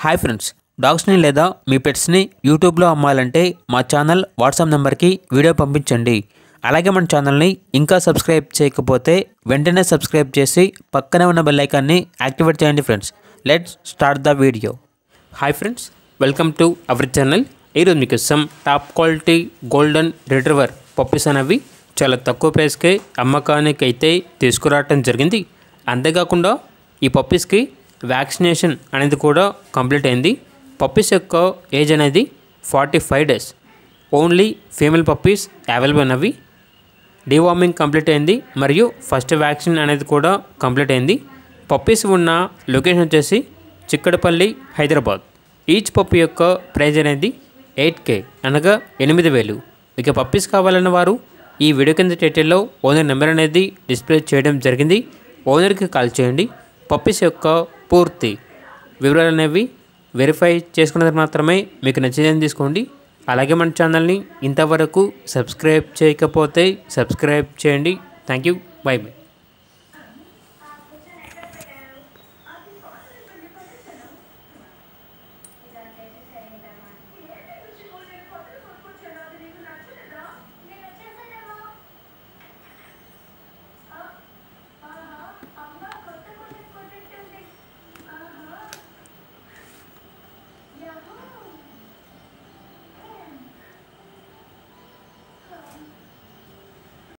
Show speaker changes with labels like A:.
A: Hi friends, డాగ్స్ని లేదా మీ పెట్స్ని యూట్యూబ్లో అమ్మాలంటే మా ఛానల్ వాట్సాప్ నెంబర్కి వీడియో పంపించండి. అలాగే మన ఛానల్ని ఇంకా సబ్స్క్రైబ్ చేయకపోతే వెంటనే సబ్స్క్రైబ్ చేసి పక్కనే ఉన్న బెల్ ఐకాన్ని యాక్టివేట్ చేయండి friends. Let's start the video. Hi friends, welcome to our channel. ఈరోజు మీకు some top quality golden retriever puppies అనేవి చాలా తక్కువ ప్రైస్కే అమ్మకానికి అయితే తీసుకురావటం జరిగింది. అంతేకాకుండా ఈ పప్పీస్కి వ్యాక్సినేషన్ అనేది కూడా కంప్లీట్ అయింది. పప్పీస్ యొక్క ఏజ్ అనేది 45 days. Only female puppies available ఉన్నవి. డీవార్మింగ్ కంప్లీట్ అయింది మరియు ఫస్ట్ వ్యాక్సిన్ అనేది కూడా కంప్లీట్ అయింది. పప్పీస్ ఉన్న లొకేషన్ వచ్చేసి చిక్కడపల్లి, హైదరాబాద్. ఈచ్ పప్పీ యొక్క ప్రైజ్ అనేది 8K అనగా 8,000. ఇక పప్పీస్ కావాలన్న వారు ఈ వీడియో కింద టైటిల్లో ఓనర్ నెంబర్ అనేది డిస్ప్లే చేయడం జరిగింది. ఓనర్కి కాల్ చేయండి. పప్పీస్ యొక్క పూర్తి వివరాలు అనేవి వెరిఫై చేసుకున్నది మాత్రమే మీకు నచ్చిందని తీసుకోండి. అలాగే మన ఛానల్ని ఇంతవరకు సబ్స్క్రైబ్ చేయకపోతే సబ్స్క్రైబ్ చేయండి. Thank you. By by.